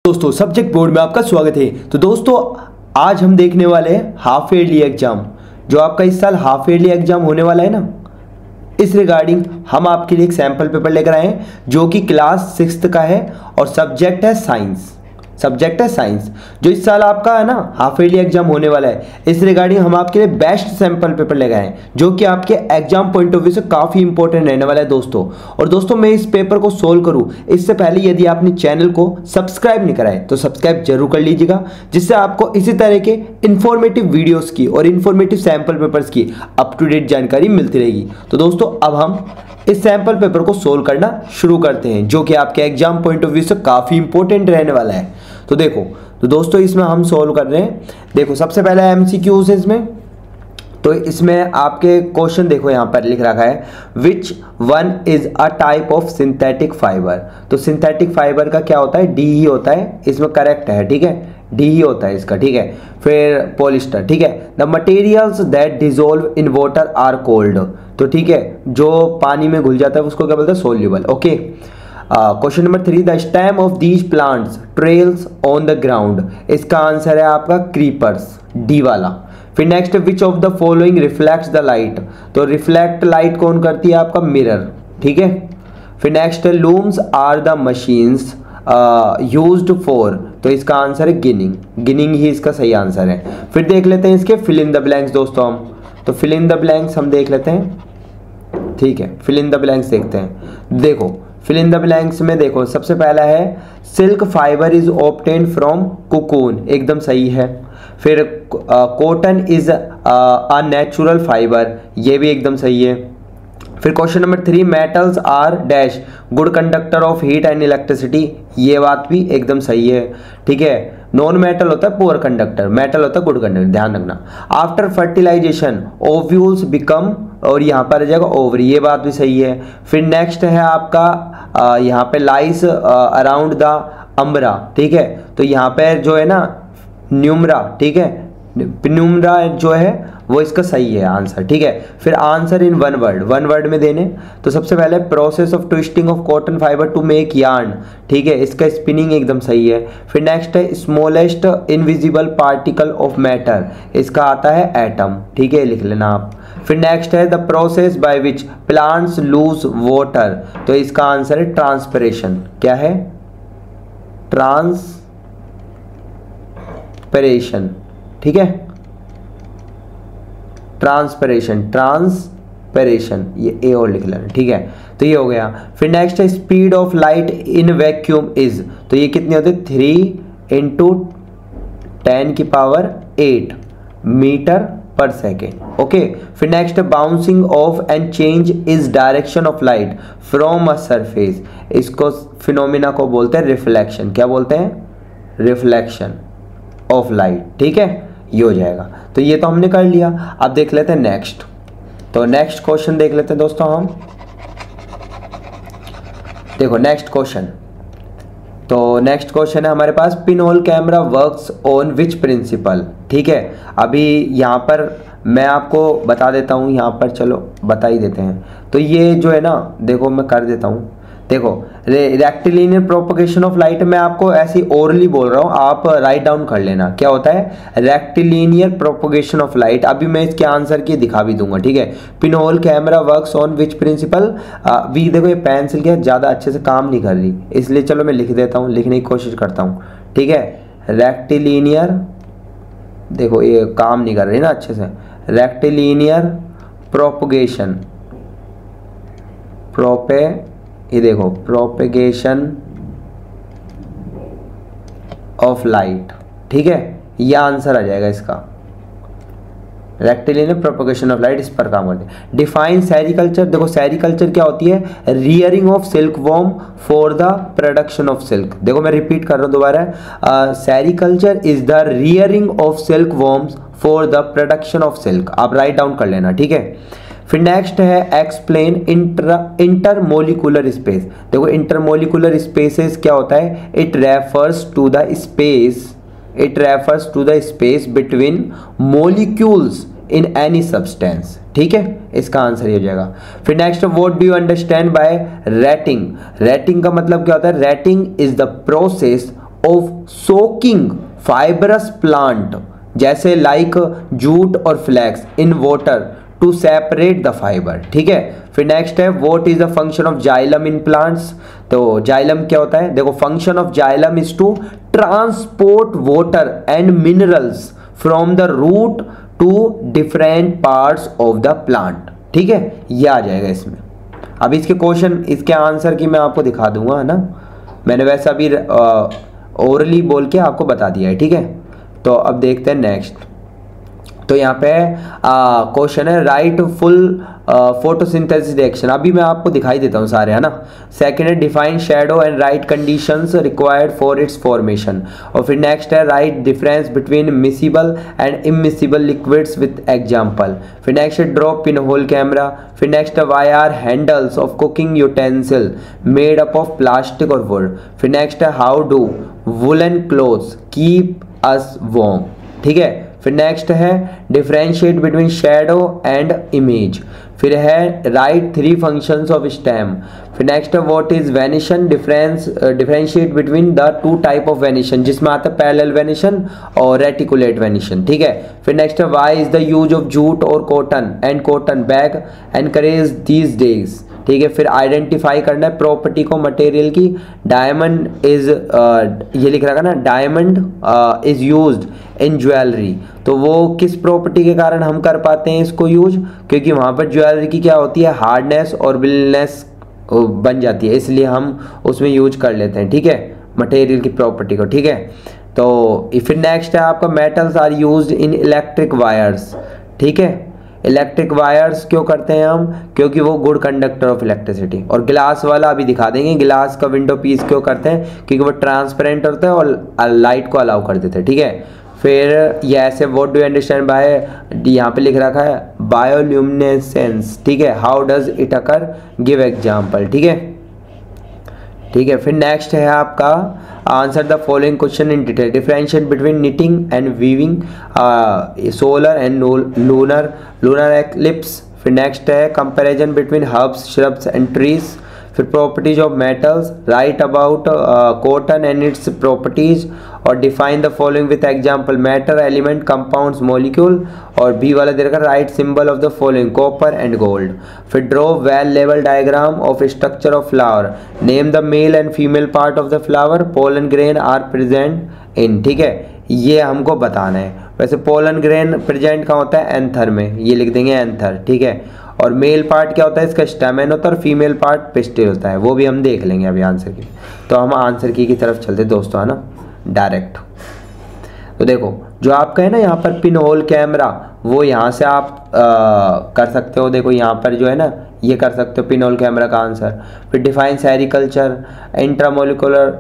दोस्तों subject board में आपका स्वागत है। तो दोस्तों आज हम देखने वाले हैं हाफ ईयरली एग्जाम, जो आपका इस साल हाफ ईयरली एग्जाम होने वाला है ना, इस रिगार्डिंग हम आपके लिए एक सैंपल पेपर लेकर आए हैं जो कि क्लास 6th का है और सब्जेक्ट है साइंस। जो इस साल आपका है ना हाफ ईयरली एग्जाम होने वाला है, इस रिगार्डिंग हम आपके लिए बेस्ट सैंपल पेपर लेकर आए हैं जो कि आपके एग्जाम पॉइंट ऑफ व्यू से काफ़ी इंपॉर्टेंट रहने वाला है दोस्तों। और दोस्तों मैं इस पेपर को सोल्व करूं इससे पहले यदि आपने चैनल को सब्सक्राइब नहीं करा है तो सब्सक्राइब जरूर कर लीजिएगा, जिससे आपको इसी तरह के इंफॉर्मेटिव वीडियोस की और इंफॉर्मेटिव सैंपल पेपर्स की अप टू डेट जानकारी मिलती रहेगी। तो दोस्तों अब हम इस सैंपल पेपर को सोल्व करना शुरू करते हैं जो कि आपके एग्जाम पॉइंट ऑफ व्यू से काफ़ी इंपॉर्टेंट रहने वाला है। तो देखो तो दोस्तों इसमें हम सोल्व कर रहे हैं। देखो सबसे पहला एमसीक्यूज है इसमें, तो इसमें आपके क्वेश्चन देखो यहाँ पर लिख रखा है which one is a type of synthetic fibre. तो सिंथेटिक फाइबर का क्या होता है, डी ही होता है, इसमें करेक्ट है, ठीक है, डी ही होता है इसका, ठीक है। फिर पॉलिस्टर, ठीक है। The materials that dissolve in water are called, तो ठीक है, जो पानी में घुल जाता है उसको क्या बोलते हैं, soluble, okay. Question number 3, the stem of these plants trails on the ground, इसका आंसर है आपका क्रीपर्स, डी वाला। फिर next, which of the following reflects the light, तो रिफ्लेक्ट लाइट कौन करती है, आपका मिरर, ठीक है। फिर next, looms are the machines used for, तो इसका आंसर है गिनिंग ही इसका सही आंसर है। फिर देख लेते हैं इसके फिल इन द ब्लैंक्स दोस्तों हम, तो फिल इन द ब्लैंक्स हम देख लेते हैं, ठीक है। फिल इन द ब्लैंक्स देखते हैं। देखो फिल इन द ब्लैंक्स में देखो सबसे पहला है silk fibre is obtained from cocoon, एकदम सही है। फिर cotton is a natural fibre, ये भी एकदम सही है। फिर question number 3, metals are dash good conductor of heat and electricity, ये बात भी एकदम सही है, ठीक है। नॉन मेटल होता है पुअर कंडक्टर, मेटल होता है गुड कंडक्टर, ध्यान रखना। आफ्टर फर्टिलाइजेशन ओव्यूल्स बिकम, और यहाँ पर आ जाएगा ओवरी, ये बात भी सही है। फिर नेक्स्ट है आपका यहाँ पे लाइस अराउंड द अम्ब्रा, ठीक है, तो यहाँ पे जो है ना न्यूमरा, ठीक है, न्यूमरा जो है वो इसका सही है आंसर, ठीक है। फिर आंसर इन वन वर्ड में देने, तो सबसे पहले process of twisting of cotton fibre to make yarn, ठीक है, इसका स्पिनिंग एकदम सही है। फिर नेक्स्ट है smallest invisible particle of matter, इसका आता है एटम, ठीक है, लिख लेना आप। फिर नेक्स्ट है the process by which plants loose water, तो इसका आंसर है ट्रांसपिरेशन, क्या है, ट्रांसपिरेशन, ठीक है, ट्रांसपिरेशन, ये ए और लिख लेना, ठीक है। तो ये हो गया। फिर नेक्स्ट है speed of light in vacuum is, तो ये कितनी होती है, 3 × 10⁸ मीटर पर सेकेंड, ओके। फिर next bouncing off and change is direction of light from a surface, इसको फिनोमिना को बोलते हैं रिफ्लेक्शन, क्या बोलते हैं, रिफ्लेक्शन ऑफ लाइट, ठीक है, ये हो जाएगा। तो ये तो हमने कर लिया। अब देख लेते हैं नेक्स्ट, तो नेक्स्ट क्वेश्चन देख लेते हैं दोस्तों हम। देखो नेक्स्ट क्वेश्चन, तो नेक्स्ट क्वेश्चन है हमारे पास, pin hole camera works on which principle, ठीक है। अभी यहाँ पर मैं आपको बता देता हूँ, यहाँ पर चलो बता ही देते हैं। तो ये जो है ना, देखो मैं कर देता हूँ, देखो रेक्टिलिनियर प्रोपगेशन ऑफ लाइट, मैं आपको ऐसी ओरली बोल रहा हूँ, आप राइट डाउन कर लेना, क्या होता है रेक्टिलिनियर प्रोपगेशन ऑफ लाइट। अभी मैं इसके आंसर की दिखा भी दूंगा, ठीक है। Pinhole camera works on which principle, we, देखो ये पेंसिल क्या ज़्यादा अच्छे से काम नहीं कर रही, इसलिए चलो मैं लिख देता हूँ, लिखने की कोशिश करता हूँ, ठीक है। रेक्टिलिनियर, देखो ये काम नहीं कर रही ना अच्छे से, रेक्टिलिनियर प्रोपगेशन, ये देखो प्रोपेगेशन ऑफ लाइट, ठीक है, ये आंसर आ जाएगा इसका, रेक्टिलिनियर प्रोपेगेशन ऑफ लाइट, इस पर काम करते हैं। डिफाइन सेरिकल्चर, देखो सेरिकल्चर क्या होती है, rearing of silk worm for the production of silk. देखो मैं रिपीट कर रहा हूँ दोबारा, sericulture is the rearing of silk worms for the production of silk, आप राइट डाउन कर लेना, ठीक है। फिर नेक्स्ट है एक्सप्लेन इंटरमोलिकुलर स्पेस, देखो इंटरमोलिकुलर स्पेसेस क्या होता है, it refers to the space between molecules in any substance, ठीक है, इसका आंसर ये हो जाएगा। फिर next, what do you understand by retting, retting का मतलब क्या होता है, retting is the process of soaking fibrous plant जैसे लाइक जूट और flax in water to separate the fibre. ठीक है, फिर नेक्स्ट है what is the function of xylem in plants. तो जाइलम क्या होता है, देखो function of xylem is to transport water and minerals from the root to different parts of the plant. ठीक है, ये आ जाएगा इसमें। अब इसके क्वेश्चन, इसके आंसर की मैं आपको दिखा दूंगा, है ना, मैंने वैसा भी ओरली बोल के आपको बता दिया है। ठीक है, तो अब देखते हैं नेक्स्ट। तो यहाँ पे क्वेश्चन है राइट फुल फोटोसिंथेसिस रिएक्शन। अभी मैं आपको दिखाई देता हूँ सारे, है ना। सेकंड है define shadow and write conditions required for its formation. और फिर नेक्स्ट है write difference between miscible and immiscible liquids with example. फिर नेक्स्ट है ड्रॉ पिन होल कैमरा। फिर नेक्स्ट है why are handles of cooking utensil made up of plastic और wood. फिर next है how do woollen clothes keep us warm. ठीक है, फिर नेक्स्ट है differentiate between shadow and image. फिर है right three functions of stem. फिर नेक्स्ट है what is venation, differentiate between the two type of venation, जिसमें आता है पैरेलल वेनिशन और रेटिकुलेट वेनिशन। ठीक है, फिर नेक्स्ट है why is the use of jute और cotton and cotton bag encourage these days. ठीक है, फिर आइडेंटिफाई करना है प्रॉपर्टी को मटेरियल की। डायमंड इज ये लिख रखा ना, diamond is used in jewellery. तो वो किस प्रॉपर्टी के कारण हम कर पाते हैं इसको यूज, क्योंकि वहाँ पर ज्वेलरी की क्या होती है, हार्डनेस और बिलनेस बन जाती है, इसलिए हम उसमें यूज कर लेते हैं। ठीक है, मटेरियल की प्रॉपर्टी को। ठीक है, तो फिर नेक्स्ट है आपका metals are used in electric wires. ठीक है, इलेक्ट्रिक वायर्स क्यों करते हैं हम, क्योंकि वो गुड कंडक्टर ऑफ इलेक्ट्रिसिटी। और ग्लास वाला अभी दिखा देंगे, ग्लास का विंडो पीस क्यों करते हैं, क्योंकि वो ट्रांसपेरेंट होता है और लाइट को अलाउ कर देते हैं। ठीक है, फिर ये ऐसे what do you understand by, यहाँ पे लिख रखा है बायोल्यूमिनेसेंस। ठीक है, how does it occur, give example. ठीक है, ठीक है, फिर नेक्स्ट है आपका answer the following question in detail. Differentiate between knitting and weaving, solar and lunar eclipse. फिर नेक्स्ट है comparison between herbs, shrubs and trees. फिर properties of metals, write about cotton and its properties और define the following with example, matter, element, compounds, molecule. और B वाला दे रखा write symbol of the following, copper and gold. फिर draw well लेवल diagram of structure of flower, name the male and female part of the flower, pollen grain are present in. ठीक है, ये हमको बताना है। वैसे पोलन ग्रेन प्रेजेंट कहाँ होता है, एंथर में, ये लिख देंगे एंथर। ठीक है, और मेल पार्ट क्या होता है, इसका स्टेमेन होता है, और फीमेल पार्ट पिस्टिल होता है, वो भी हम देख लेंगे अभी आंसर की। तो हम आंसर की तरफ चलते दोस्तों, है ना, डायरेक्ट। तो देखो जो आपका है ना यहाँ पर पिन होल कैमरा, वो यहाँ से आप कर सकते हो। देखो यहाँ पर जो है ना, ये कर सकते हो पिन होल कैमरा का आंसर। फिर डिफाइन सेरिकल्चर,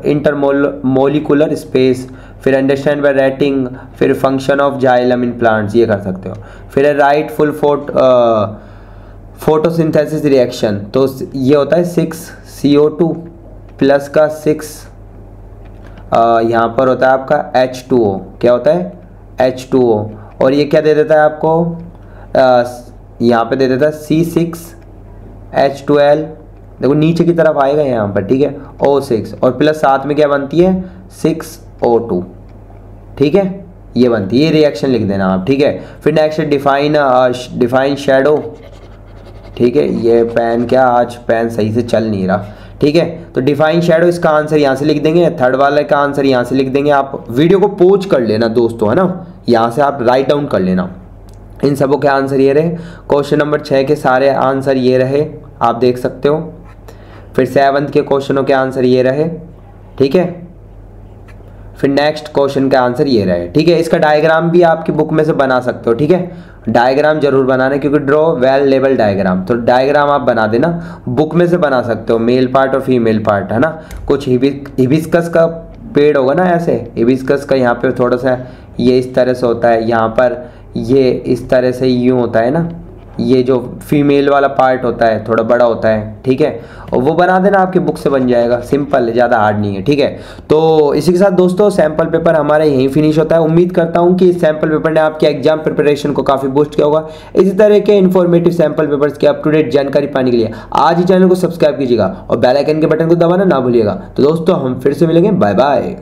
इंटरमोलिकुलर स्पेस। फिर अंडरस्टैंड बाय रेटिंग। फिर function of xylem in plants, ये कर सकते हो। फिर राइट फुल फोटोसिंथेसिस रिएक्शन, तो ये होता है 6CO2 प्लस का 6 यहाँ पर होता है आपका H2O। क्या होता है, H2O। और ये क्या दे देता है आपको, यहाँ पे दे देता है C6H12। देखो नीचे की तरफ आएगा यहाँ पर। ठीक है, O6 और प्लस साथ में क्या बनती है, 6O2। ठीक है, ये बनती है, ये रिएक्शन लिख देना आप। ठीक है, फिर नेक्स्ट डिफाइन शेडो। ठीक है, ये पेन क्या, आज पेन सही से चल नहीं रहा। ठीक है, तो डिफाइन शेडो, इसका आंसर यहाँ से लिख देंगे। थर्ड वाले का आंसर यहाँ से लिख देंगे। आप वीडियो को पॉज कर लेना दोस्तों, है ना, यहाँ से आप राइट डाउन कर लेना। इन सबों के आंसर ये रहे। क्वेश्चन नंबर 6 के सारे आंसर ये रहे, आप देख सकते हो। फिर 7th के क्वेश्चनों के आंसर ये रहे। ठीक है, फिर नेक्स्ट क्वेश्चन का आंसर ये रहे। ठीक है, इसका डायग्राम भी आपकी बुक में से बना सकते हो। ठीक है, डायग्राम जरूर बनाना, क्योंकि ड्रॉ वेल लेवल डायग्राम, तो डायग्राम आप बना देना, बुक में से बना सकते हो, मेल पार्ट और फीमेल पार्ट, है ना। कुछ हिबिस्कस का पेड़ होगा ना, ऐसे हिबिस्कस का यहाँ पे थोड़ा सा ये इस तरह से होता है, यहाँ पर ये इस तरह से यूँ होता है ना, ये जो फीमेल वाला पार्ट होता है थोड़ा बड़ा होता है। ठीक है, और वो बना देना, आपकी बुक से बन जाएगा, सिंपल है, ज़्यादा हार्ड नहीं है। ठीक है, तो इसी के साथ दोस्तों सैम्पल पेपर हमारा यहीं फिनिश होता है। उम्मीद करता हूँ कि इस सैम्पल पेपर ने आपके एग्जाम प्रिपरेशन को काफ़ी बूस्ट किया होगा। इसी तरह के इन्फॉर्मेटिव सैम्पल पेपर्स की अप टू डेट जानकारी पाने के लिए आज ही चैनल को सब्सक्राइब कीजिएगा और बेल आइकन के बटन को दबाना ना भूलिएगा। तो दोस्तों हम फिर से मिलेंगे, बाय बाय।